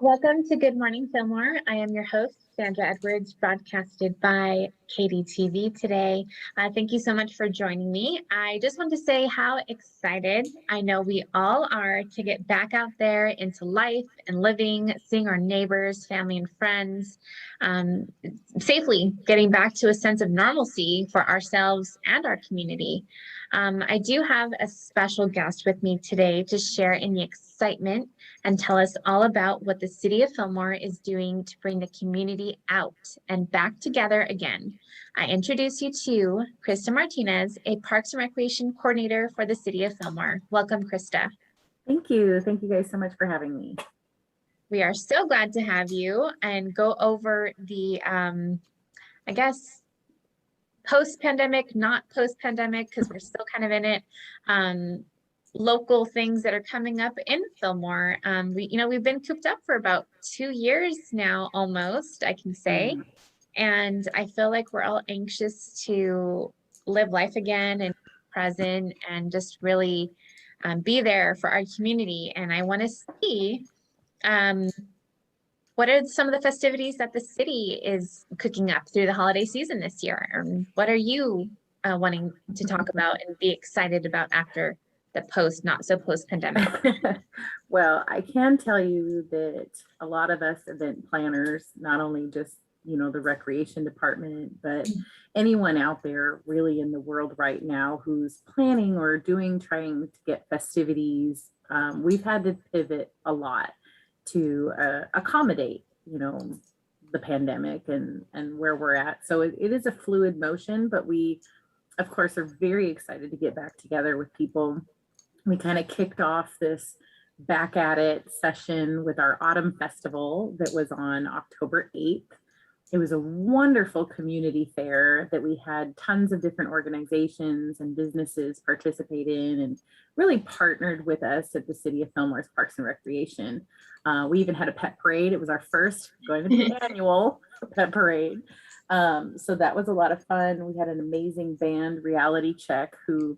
Welcome to Good Morning Fillmore. I am your host, Sandra Edwards, broadcasted by KDTV today. Thank you so much for joining me. I just want to say how excited I know we all are to get back out there into life and living, seeing our neighbors, family, and friends, safely getting back to a sense of normalcy for ourselves and our community. I do have a special guest with me today to share in the excitement and tell us all about what the City of Fillmore is doing to bring the community out and back together again. I introduce you to Krista Martinez, a Parks and Recreation Coordinator for the City of Fillmore. Welcome, Krista. Thank you. Thank you guys so much for having me. We are so glad to have you and go over the, I guess, post-pandemic, not post-pandemic, because we're still kind of in it. Local things that are coming up in Fillmore. We've been cooped up for about 2 years now, almost, I can say. And I feel like we're all anxious to live life again and present and just really be there for our community. And I want to see what are some of the festivities that the city is cooking up through the holiday season this year? And what are you wanting to talk about and be excited about after the not so post pandemic? Well, I can tell you that a lot of us event planners, not only just, the recreation department, but anyone out there really in the world right now who's planning or trying to get festivities, we've had to pivot a lot to accommodate, the pandemic and where we're at. So it is a fluid motion, but we, of course, are very excited to get back together with people. We kind of kicked off this back at it session with our autumn festival that was on October 8th. It was a wonderful community fair that we had tons of different organizations and businesses participate in and really partnered with us at the City of Fillmore's Parks and Recreation. We even had a pet parade. It was our first going to be an annual pet parade. So that was a lot of fun. We had an amazing band, Reality Check, who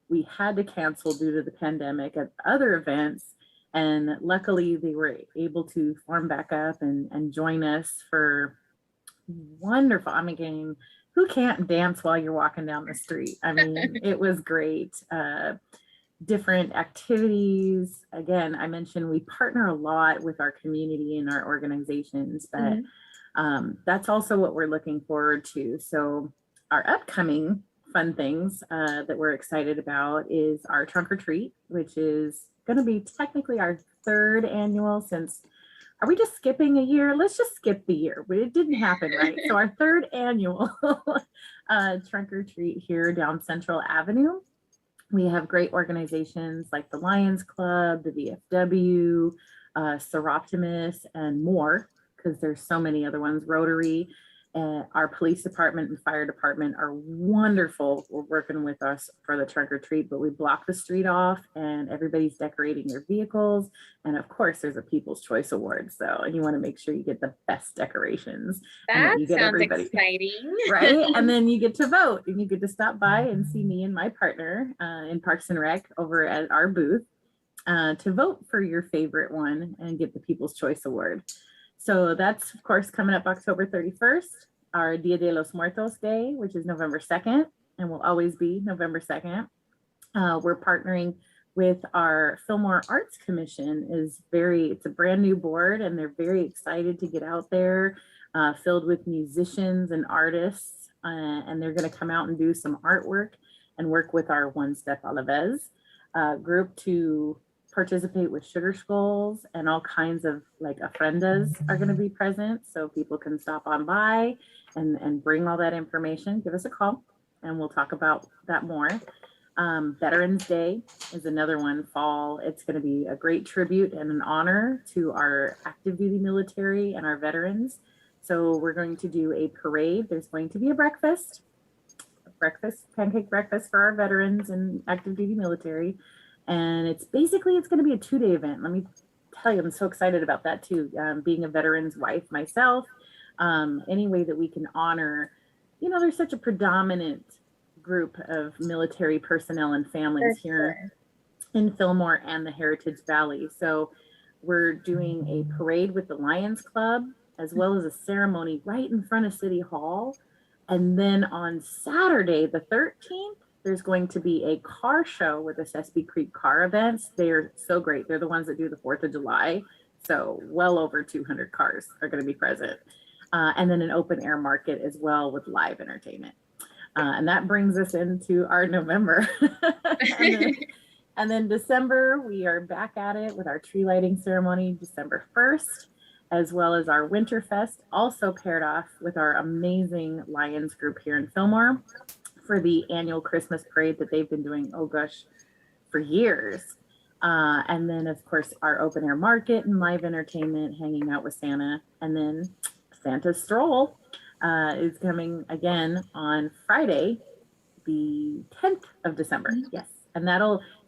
we had to cancel due to the pandemic at other events. And luckily they were able to form back up and join us for wonderful. I mean, who can't dance while you're walking down the street? I mean, it was great. Different activities. Again, I mentioned we partner a lot with our community and our organizations, but that's also what we're looking forward to. So our upcoming fun things that we're excited about is our trunk or treat, which is going to be technically our 3rd annual since, are we just skipping a year? Let's just skip the year, but it didn't happen, right? So our 3rd annual trunk or treat here down Central Avenue. We have great organizations like the Lions Club, the VFW, Seroptimus, and more, because there's so many other ones, Rotary. Our police department and fire department are wonderful. We're working with us for the trunk or treat, but we block the street off and everybody's decorating their vehicles. And of course, there's a People's Choice Award. So you want to make sure you get the best decorations. That sounds exciting. Right? And then you get to vote and you get to stop by and see me and my partner in Parks and Rec over at our booth to vote for your favorite one and get the People's Choice Award. So that's, of course, coming up October 31st, our Dia de los Muertos Day, which is November 2nd, and will always be November 2nd. We're partnering with our Fillmore Arts Commission. It's a brand new board, and they're very excited to get out there, filled with musicians and artists, and they're going to come out and do some artwork and work with our One Step Alavez group to participate with sugar skulls, and all kinds of like ofrendas are going to be present, so people can stop on by and bring all that information. Give us a call and we'll talk about that more. Veterans Day is another one, fall. It's going to be a great tribute and an honor to our active duty military and our veterans. So we're going to do a parade. There's going to be a pancake breakfast for our veterans and active duty military. And it's going to be a 2-day event. Let me tell you, I'm so excited about that too. Being a veteran's wife myself, any way that we can honor, there's such a predominant group of military personnel and families here in Fillmore and the Heritage Valley. So We're doing a parade with the Lions Club, as well as a ceremony right in front of City Hall. And then on Saturday, the 13th, there's going to be a car show with the Sespe Creek car events. They're so great. They're the ones that do the 4th of July. So well over 200 cars are going to be present. And then an open air market as well with live entertainment. And that brings us into our November. And then December, we are back at it with our tree lighting ceremony, December 1st, as well as our Winterfest, also paired off with our amazing Lions group here in Fillmore for the annual Christmas parade that they've been doing, oh gosh, for years. And then, of course, our open air market and live entertainment, hanging out with Santa. And then Santa's Stroll is coming again on Friday, the 10th of December. Yes. And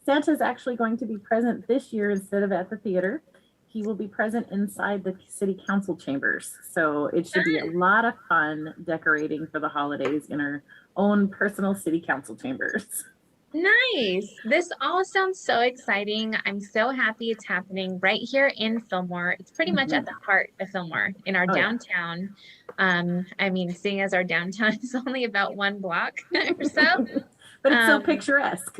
Santa's actually going to be present this year instead of at the theater. He will be present inside the city council chambers. So it should be a lot of fun decorating for the holidays in our own personal city council chambers. Nice. This all sounds so exciting. I'm so happy it's happening right here in Fillmore. It's pretty much at the heart of Fillmore in our downtown. I mean, seeing as our downtown is only about 1 block or so. But it's so picturesque.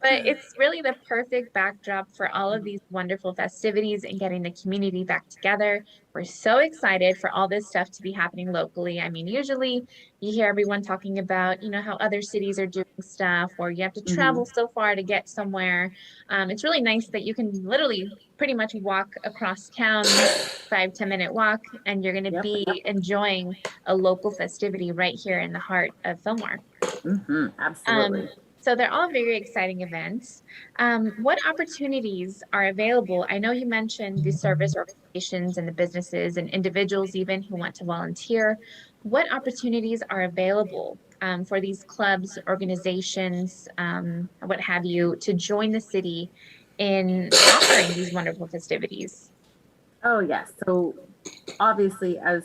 But it's really the perfect backdrop for all of these wonderful festivities and getting the community back together. We're so excited for all this stuff to be happening locally. I mean, usually you hear everyone talking about, how other cities are doing stuff, or you have to travel so far to get somewhere. It's really nice that you can literally pretty much walk across town, 5-10 minute walk, and you're going to be enjoying a local festivity right here in the heart of Fillmore. Absolutely. So they're all very exciting events. What opportunities are available? I know you mentioned the service organizations and the businesses and individuals even who want to volunteer. What opportunities are available for these clubs, organizations, what have you, to join the city in offering these wonderful festivities? Oh, yes. So obviously, as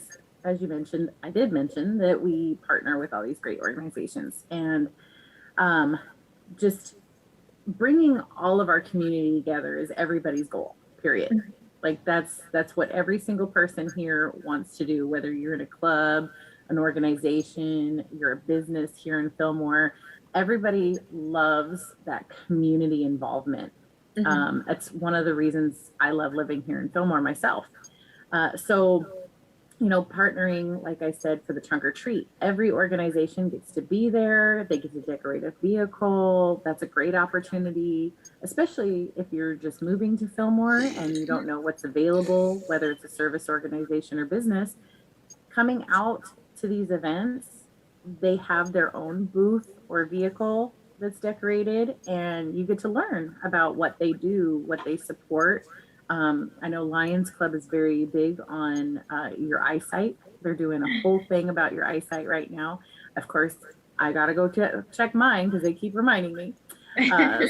you mentioned, I did mention that we partner with all these great organizations, and just bringing all of our community together is everybody's goal, period. Like that's what every single person here wants to do, whether you're in a club, an organization, you're a business here in Fillmore. Everybody loves that community involvement. That's one of the reasons I love living here in Fillmore myself. So partnering, like I said, for the trunk or treat, every organization gets to be there. They get to decorate a vehicle. That's a great opportunity, especially if you're just moving to Fillmore and you don't know what's available, whether it's a service organization or business. Coming out to these events, they have their own booth or vehicle that's decorated, and you get to learn about what they do, what they support. I know Lions Club is very big on your eyesight. They're doing a whole thing about your eyesight right now. Of course, I gotta go check mine because they keep reminding me.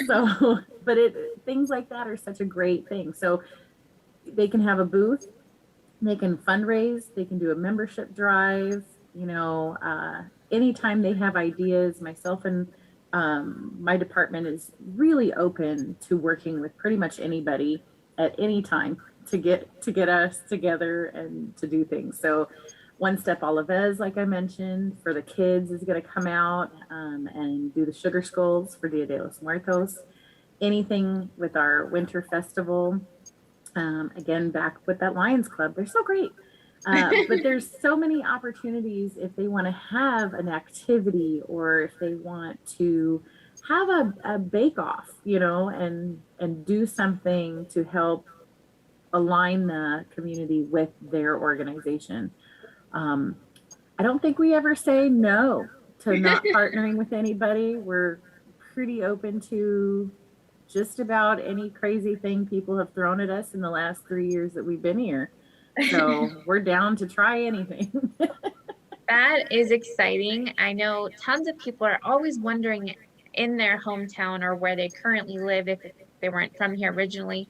But things like that are such a great thing. So they can have a booth, they can fundraise, they can do a membership drive. Anytime they have ideas, myself and my department is really open to working with pretty much anybody at any time to get us together and to do things. So One Step Olives, like I mentioned, for the kids is going to come out and do the sugar skulls for Dia de los Muertos. Anything with our winter festival, again, back with that Lions Club, they're so great. But there's so many opportunities if they want to have an activity or if they want to have a bake off, and do something to help align the community with their organization. I don't think we ever say no to not partnering with anybody. We're pretty open to just about any crazy thing people have thrown at us in the last 3 years that we've been here. So we're down to try anything. That is exciting. I know tons of people are always wondering in their hometown or where they currently live, if they weren't from here originally,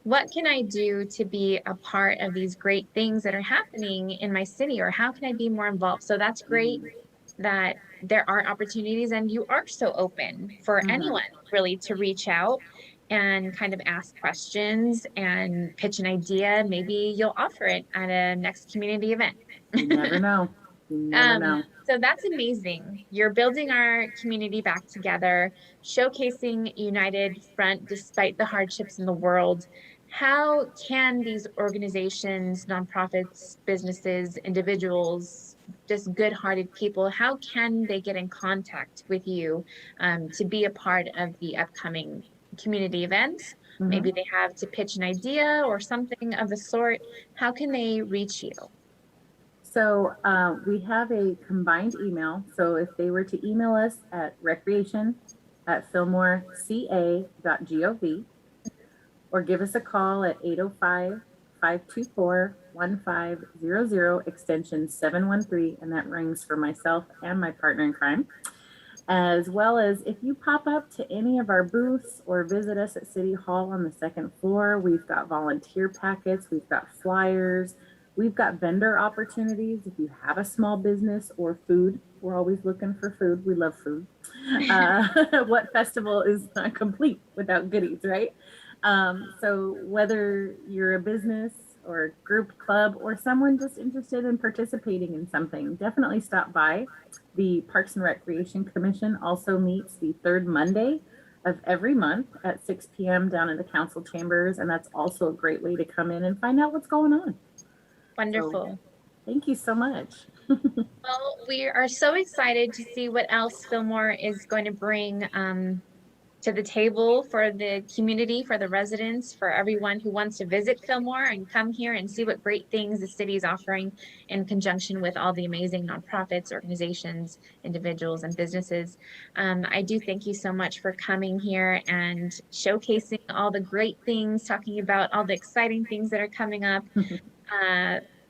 what can I do to be a part of these great things that are happening in my city, or how can I be more involved? So that's great that there are opportunities and you are so open for anyone really to reach out and kind of ask questions and pitch an idea. Maybe you'll offer it at a next community event. You never know. You never know. So that's amazing. You're building our community back together, showcasing united front despite the hardships in the world. How can these organizations, nonprofits, businesses, individuals, just good-hearted people, how can they get in contact with you to be a part of the upcoming community events? Maybe they have to pitch an idea or something of the sort. How can they reach you? So we have a combined email. So if they were to email us at recreation@fillmoreca.gov or give us a call at 805-524-1500 extension 713, and that rings for myself and my partner in crime. As well as if you pop up to any of our booths or visit us at City Hall on the second floor, we've got volunteer packets, we've got flyers, we've got vendor opportunities. If you have a small business or food, we're always looking for food. We love food. What festival is not complete without goodies, right? So whether you're a business or a group, club, or someone just interested in participating in something, definitely stop by. The Parks and Recreation Commission also meets the third Monday of every month at 6 p.m. down in the council chambers, and that's also a great way to come in and find out what's going on. Wonderful. So, thank you so much. Well, we are so excited to see what else Fillmore is going to bring to the table for the community, for the residents, for everyone who wants to visit Fillmore and come here and see what great things the city is offering in conjunction with all the amazing nonprofits, organizations, individuals, and businesses. I do thank you so much for coming here and showcasing all the great things, talking about all the exciting things that are coming up.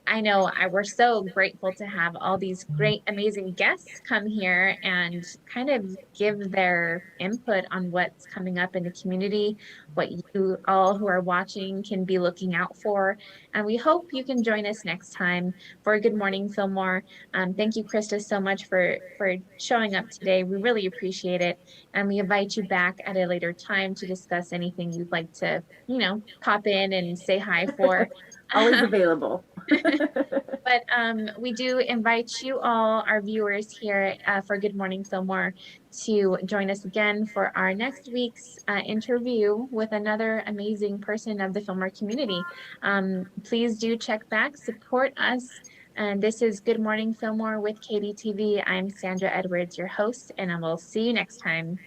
I know we're so grateful to have all these great, amazing guests come here and kind of give their input on what's coming up in the community, what you all who are watching can be looking out for. And we hope you can join us next time for Good Morning Fillmore. Thank you, Krista, so much for showing up today. We really appreciate it. And we invite you back at a later time to discuss anything you'd like to, pop in and say hi for. Always available. But we do invite you all, our viewers here for Good Morning Fillmore, to join us again for our next week's interview with another amazing person of the Fillmore community. Please do check back, support us. And this is Good Morning Fillmore with KDTV. I'm Sandra Edwards, your host, and I will see you next time.